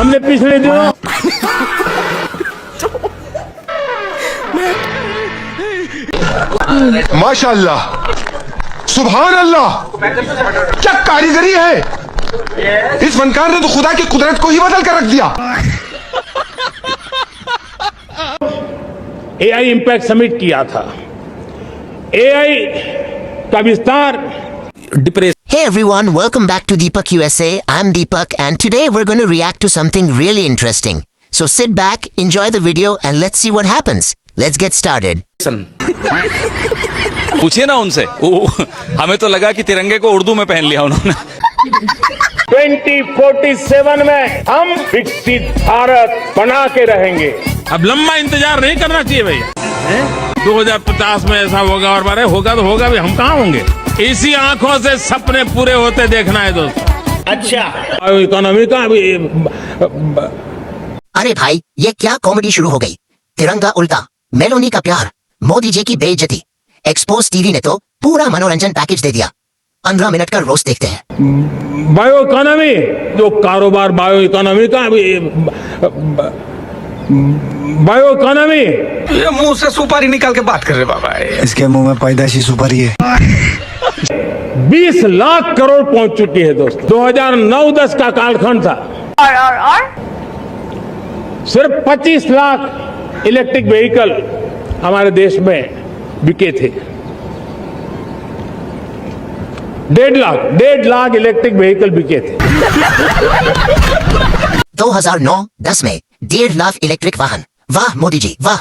हमने पिछले दिनों माशाअल्लाह, सुभान अल्लाह, क्या कारीगरी है। इस फनकार ने तो खुदा की कुदरत को ही बदल कर रख दिया। एआई इम्पैक्ट समिट किया था। एआई का विस्तार Hey everyone, welcome back to Deepak USA. I'm Deepak and today we're going to react to something really interesting. So sit back, enjoy the video and let's see what happens. Let's get started. पूछिए ना उनसे, हमें तो लगा कि तिरंगे को उर्दू में पहन लिया उन्होंने। 2047 में हम विकसित भारत बना के रहेंगे। अब लंबा इंतजार नहीं करना चाहिए भैया। 2050 में ऐसा होगा और बारे होगा तो होगा भी, हम कहाँ होंगे। इसी आंखों से सपने पूरे होते देखना है दोस्तों। अच्छा इकोनॉमी का अभी अरे भाई, ये क्या कॉमेडी शुरू हो गई। तिरंगा उल्टा, मेलोनी का प्यार, मोदी जी की बेइज्जती। एक्सपोज टीवी ने तो पूरा मनोरंजन पैकेज दे दिया। 15 मिनट का रोस्ट देखते हैं। बायो इकोनॉमी, जो कारोबार बायो इकोनॉमी का अभी बायो इकोनॉमी। ये मुंह से सुपारी निकाल के बात कर रहे बाबा। इसके मुंह में पैदाशी सुपारी है। 20 लाख करोड़ पहुंच चुकी है दोस्तों। 2009-10 का कालखंड था। सिर्फ 25 लाख इलेक्ट्रिक व्हीकल हमारे देश में बिके थे। 1.5 लाख इलेक्ट्रिक व्हीकल बिके थे। 2009-10 में 1.5 लाख इलेक्ट्रिक वाहन। वाह मोदी जी वाह।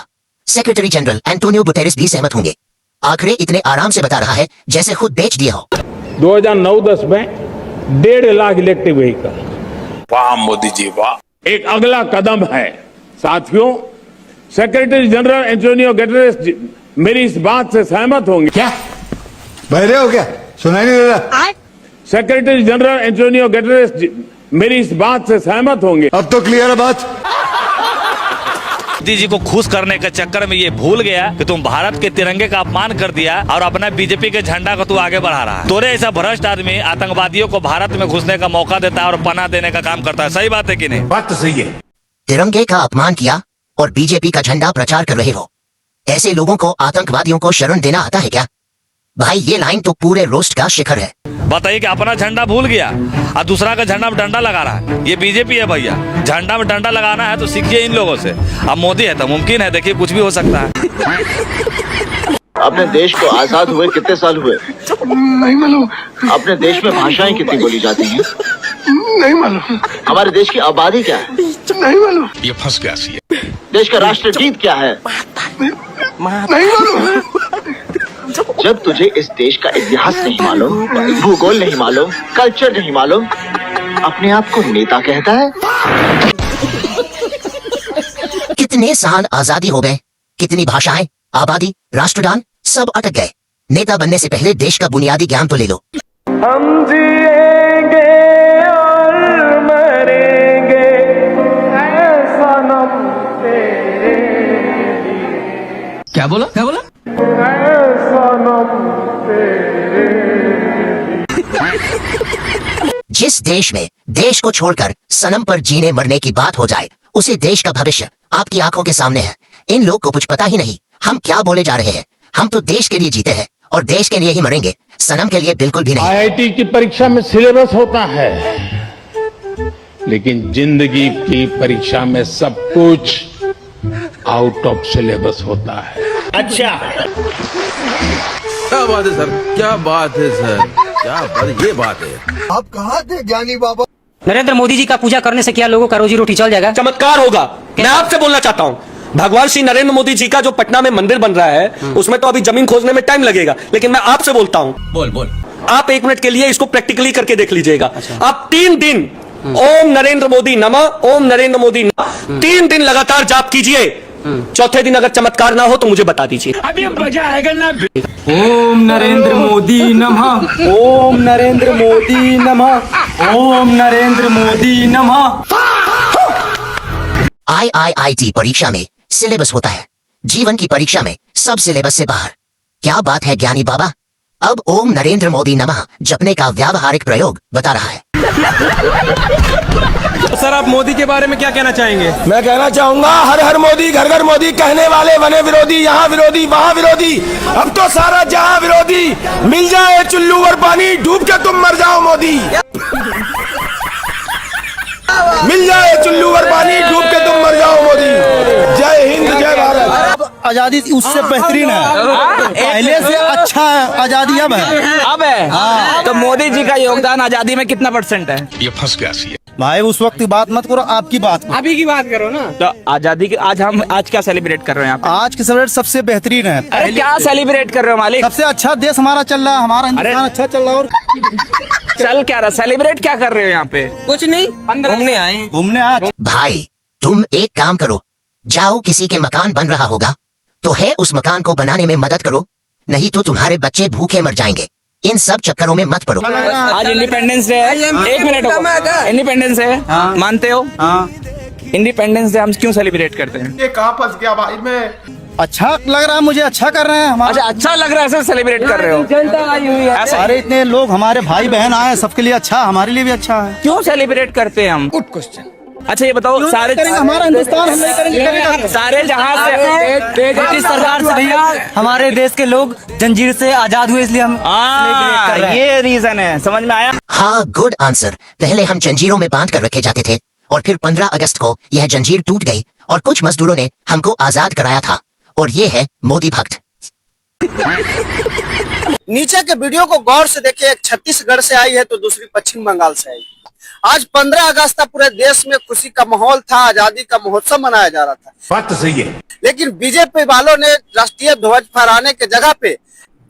सेक्रेटरी जनरल एंटोनियो गुटेरेस भी सहमत होंगे। आंकड़े इतने आराम से बता रहा है जैसे खुद बेच दिया हो। 2009-10 में 1.5 लाख इलेक्ट्रिक व्हीकल। वाह मोदी जी वाह। एक अगला कदम है साथियों। सेक्रेटरी जनरल एंटोनियो गुटेरेस मेरी इस बात से सहमत होंगे। क्या बहरे हो क्या? सुनाई नहीं दे रहा? सेक्रेटरी जनरल एंटोनियो गुटेरेस मेरी इस बात से सहमत होंगे। अब तो क्लियर है बात। मोदी जी को खुश करने के चक्कर में ये भूल गया कि तुम भारत के तिरंगे का अपमान कर दिया और अपना बीजेपी के झंडा को तू आगे बढ़ा रहा है। तोरे ऐसा भ्रष्ट आदमी आतंकवादियों को भारत में घुसने का मौका देता है और पनाह देने का काम करता है। सही बात है कि नहीं? बात तो सही है। तिरंगे का अपमान किया और बीजेपी का झंडा प्रचार कर रहे हो। ऐसे लोगों को आतंकवादियों को शरण देना आता है क्या? भाई ये लाइन तो पूरे रोस्ट का शिखर है। बताइए कि अपना झंडा भूल गया और दूसरा का झंडा में डंडा लगा रहा है। ये बीजेपी है भैया। झंडा में डंडा लगाना है तो सीखिए इन लोगों से। अब मोदी है तो मुमकिन है, देखिए कुछ भी हो सकता है। अपने देश को आजाद हुए कितने साल हुए? नहीं मालूम। अपने देश में भाषाएं कितनी बोली जाती हैं? नहीं मालूम। हमारे देश की आबादी क्या है? नहीं मालूम। ये फंस गया सी। देश का राष्ट्रगीत क्या है? नहीं मालूम। जब तुझे इस देश का इतिहास नहीं मालूम, भूगोल नहीं मालूम, कल्चर नहीं मालूम, अपने आप को नेता कहता है? कितने साल आजादी हो गए, कितनी भाषाएं, आबादी, राष्ट्रगान सब अटक गए। नेता बनने से पहले देश का बुनियादी ज्ञान तो ले लो। हम जिएंगे और मरेंगे ऐसा सनम तेरे लिए। क्या बोला क्या बोला? ऐसा सनम तेरे लिए। जिस देश में देश को छोड़कर सनम पर जीने मरने की बात हो जाए, उसी देश का भविष्य आपकी आंखों के सामने है। इन लोग को कुछ पता ही नहीं हम क्या बोले जा रहे हैं। हम तो देश के लिए जीते हैं और देश के लिए ही मरेंगे, सनम के लिए बिल्कुल भी नहीं। आईआईटी की परीक्षा में सिलेबस होता है, लेकिन जिंदगी की परीक्षा में सब कुछ आउट ऑफ सिलेबस होता है। अच्छा, क्या बात है सर, क्या बात है सर, क्या बात, ये बात है। आप कहाँ थे ज्ञानी बाबा? नरेंद्र मोदी जी का पूजा करने से क्या लोगों का रोजी रोटी चल जाएगा? चमत्कार होगा। मैं आपसे बोलना चाहता हूँ, भगवान श्री नरेंद्र मोदी जी का जो पटना में मंदिर बन रहा है उसमें तो अभी जमीन खोजने में टाइम लगेगा, लेकिन मैं आपसे बोलता हूँ, बोल आप 1 मिनट के लिए इसको प्रैक्टिकली करके देख लीजिएगा। आप 3 दिन ओम नरेंद्र मोदी नमः, ओम नरेंद्र मोदी नमः 3 दिन लगातार जाप कीजिए। चौथे दिन अगर चमत्कार ना हो तो मुझे बता दीजिए। अभी मजा आएगा ना। ओम नरेंद्र मोदी नमः, ओम नरेंद्र मोदी नमः, ओम नरेंद्र मोदी नमः। IIIT परीक्षा में सिलेबस होता है, जीवन की परीक्षा में सब सिलेबस से बाहर। क्या बात है ज्ञानी बाबा। अब ओम नरेंद्र मोदी नमः जपने का व्यावहारिक प्रयोग बता रहा है। सर आप मोदी के बारे में क्या कहना चाहेंगे? मैं कहना चाहूंगा हर हर मोदी घर घर मोदी कहने वाले बने विरोधी, यहाँ विरोधी वहाँ विरोधी, अब तो सारा जहाँ विरोधी। मिल जाए चुल्लू और पानी डूब के तुम मर जाओ मोदी। मिल जाए चुल्लू और पानी डूब के तुम मर जाओ मोदी। जय हिंद जय भारत। आजादी उससे बेहतरीन है, पहले से अच्छा है आजादी अब है। तो मोदी जी का योगदान आजादी में कितना % है? ये फंस गया सी भाई उस वक्त की बात मत करो, आपकी बात करो। अभी की बात करो ना। तो आजादी की आज क्या सेलिब्रेट कर रहे हैं आप? आज की सेलिब्रेट सबसे बेहतरीन है। अरे क्या सेलिब्रेट कर रहे हो मालिक? सबसे अच्छा देश हमारा चल रहा है, हमारा हिंदुस्तान अच्छा चल रहा है। और चल क्या रहा, सेलिब्रेट क्या कर रहे हो यहाँ पे? कुछ नहीं, घूमने आए। भाई तुम एक काम करो, जाओ किसी के मकान बन रहा होगा तो है उस मकान को बनाने में मदद करो, नहीं तो तुम्हारे बच्चे भूखे मर जाएंगे। इन सब चक्करों में मत पड़ो। आज इंडिपेंडेंस डे है, 1 मिनट इंडिपेंडेंस डे है, मानते हो? इंडिपेंडेंस डे हम क्यों सेलिब्रेट करते हैं? ये कहाँ फंस गया भाई मैं। अच्छा लग रहा है मुझे, अच्छा कर रहे हैं हमारे। अच्छा लग रहा है सर, सेलिब्रेट कर रहे हो? जनता आई हुई है। अरे इतने लोग हमारे भाई बहन आए, सबके लिए अच्छा, हमारे लिए भी अच्छा है। क्यों सेलिब्रेट करते हैं हम? Good question. अच्छा ये बताओ, सारे हमारा हिंदुस्तान हम नहीं करेंगे। सारे जहां से ब्रिटिश सरकार से भैया हमारे देश के लोग जंजीर से आजाद हुए, इसलिए हम ये रीजन है, समझ में आया? हाँ गुड आंसर। पहले हम जंजीरों में बांध कर रखे जाते थे और फिर 15 अगस्त को यह जंजीर टूट गई और कुछ मजदूरों ने हमको आजाद कराया था। और ये है मोदी भक्त। नीचे के वीडियो को गौर से देखिए, एक छत्तीसगढ़ से आई है तो दूसरी पश्चिम बंगाल से आई। आज 15 अगस्त था, पूरे देश में खुशी का माहौल था, आजादी का महोत्सव मनाया जा रहा था। बात तो सही है। लेकिन बीजेपी वालों ने राष्ट्रीय ध्वज फहराने के जगह पे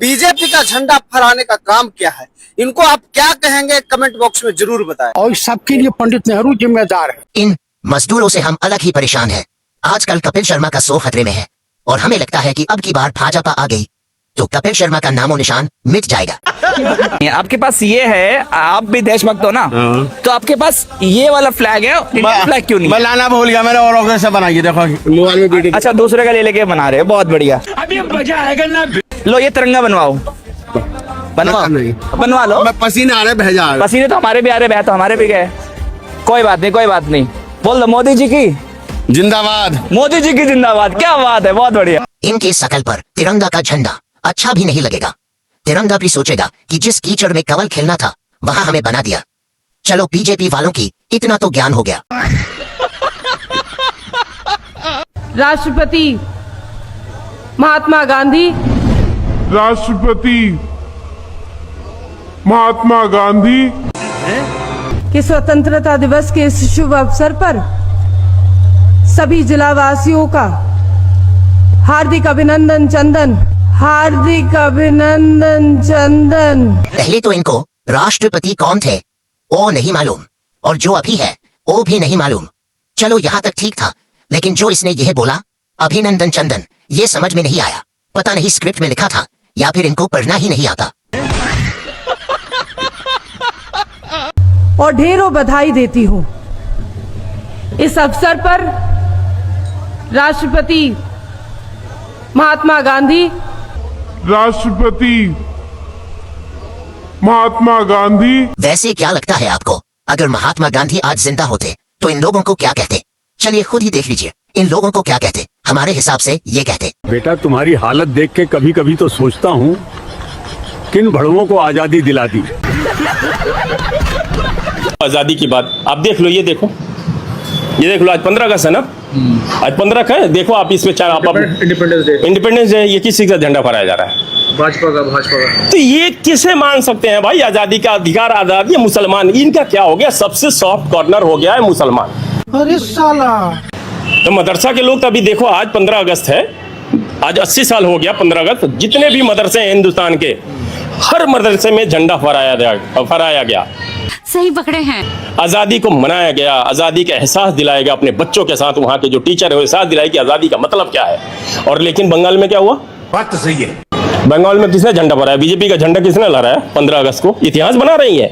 बीजेपी का झंडा फहराने का काम किया है। इनको आप क्या कहेंगे, कमेंट बॉक्स में जरूर बताएं। और सबके लिए पंडित नेहरू जिम्मेदार है। इन मजदूरों से हम अलग ही परेशान हैं। आजकल कपिल शर्मा का शो खतरे में है और हमें लगता है कि अब की बार भाजपा आ गई तो कपिल शर्मा का नामो निशान मिट जाएगा। आपके पास ये है, आप भी देशभक्त हो ना, तो आपके पास ये वाला फ्लैग है, इंडियन फ्लैग क्यों नहीं? मैं लाना भूल गया, मैंने और से बनाई, देखो मोबाइल में वीडियो। अच्छा दूसरे का ले लेके बना रहे हो, बहुत बढ़िया। अभी मजा आएगा ना। लो ये तिरंगा बनवाओ, बनवा लो। मैं पसीने आ रहे भेजा। पसीने तो हमारे भी आ रहे, बह तो हमारे भी गए। कोई बात नहीं, कोई बात नहीं। बोल दो मोदी जी की जिंदाबाद, मोदी जी की जिंदाबाद। क्या बात है, बहुत बढ़िया। इनके शकल पर तिरंगा का झंडा अच्छा भी नहीं लगेगा। तिरंगा भी सोचेगा कि जिस कीचड़ में कवल खेलना था वहां हमें बना दिया। चलो बीजेपी वालों की इतना तो ज्ञान हो गया। राष्ट्रपति महात्मा गांधी, राष्ट्रपति महात्मा गांधी के स्वतंत्रता दिवस के इस शुभ अवसर पर सभी जिलावासियों का हार्दिक अभिनंदन चंदन, हार्दिक अभिनंदन चंदन। पहले तो इनको राष्ट्रपति कौन थे वो नहीं मालूम और जो अभी है वो भी नहीं मालूम। चलो यहाँ तक ठीक था, लेकिन जो इसने यह बोला अभिनंदन चंदन, ये समझ में नहीं आया। पता नहीं स्क्रिप्ट में लिखा था या फिर इनको पढ़ना ही नहीं आता। और ढेरों बधाई देती हूँ इस अवसर पर राष्ट्रपति महात्मा गांधी, राष्ट्रपति महात्मा गांधी। वैसे क्या लगता है आपको, अगर महात्मा गांधी आज जिंदा होते तो इन लोगों को क्या कहते? चलिए खुद ही देख लीजिए इन लोगों को क्या कहते। हमारे हिसाब से ये कहते, बेटा तुम्हारी हालत देख के कभी कभी तो सोचता हूँ किन भड़वों को आजादी दिला दी। आजादी की बात आप देख लो, ये देखो लो, आज 15 अगस्त है ना, आज 15 का है। देखो आप इसमें चाहे आप इंडिपेंडेंस डे, ये किसी का झंडा फहराया जा रहा है? भाजपा का। तो ये किसे मान सकते हैं भाई? आजादी का अधिकार, आजादी मुसलमान, इनका क्या हो गया? सबसे सॉफ्ट कॉर्नर हो गया है मुसलमान। अरे साला, तो मदरसा के लोग तो अभी देखो, आज 15 अगस्त है, आज 80 साल हो गया 15 अगस्त। जितने भी मदरसे हैं हिंदुस्तान के, हर मदरसे में झंडा फहराया गया। सही पकड़े हैं। आजादी को मनाया गया, आजादी का एहसास दिलाया गया अपने बच्चों के साथ। वहां के जो टीचर है वो एहसास दिलाए कि आजादी का मतलब क्या है। और लेकिन बंगाल में क्या हुआ? बात तो सही है। बंगाल में किसने झंडा फहराया? बीजेपी का झंडा किसने लहराया 15 अगस्त को? इतिहास बना रही है।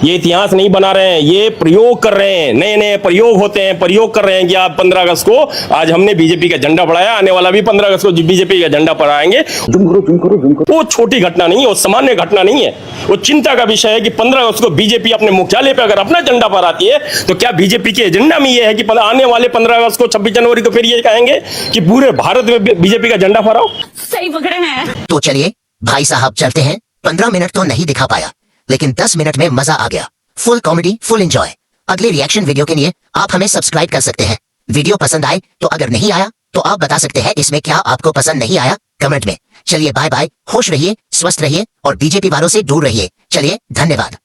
ये इतिहास नहीं बना रहे हैं, ये प्रयोग कर रहे हैं, नए नए प्रयोग होते हैं, प्रयोग कर रहे हैं कि आप 15 अगस्त को आज हमने बीजेपी का झंडा बढ़ाया, आने वाला भी 15 अगस्त को बीजेपी का झंडा फहराएंगे। वो छोटी घटना नहीं है, वो सामान्य घटना नहीं है, वो चिंता का विषय है कि 15 अगस्त को बीजेपी अपने मुख्यालय पर अगर अपना झंडा फहराती है तो क्या बीजेपी के एजेंडा में ये है कि आने वाले 15 अगस्त को 26 जनवरी को फिर ये कहेंगे कि पूरे भारत में बीजेपी का झंडा फहराओ? सही पकड़े हैं। तो चलिए भाई साहब चलते हैं। 15 मिनट तो नहीं दिखा पाया, लेकिन 10 मिनट में मजा आ गया। Full comedy, full enjoy. अगले रिएक्शन वीडियो के लिए आप हमें सब्सक्राइब कर सकते हैं। वीडियो पसंद आए तो, अगर नहीं आया तो आप बता सकते हैं इसमें क्या आपको पसंद नहीं आया कमेंट में। चलिए बाय बाय, खुश रहिए, स्वस्थ रहिए और बीजेपी वालों से दूर रहिए। चलिए धन्यवाद।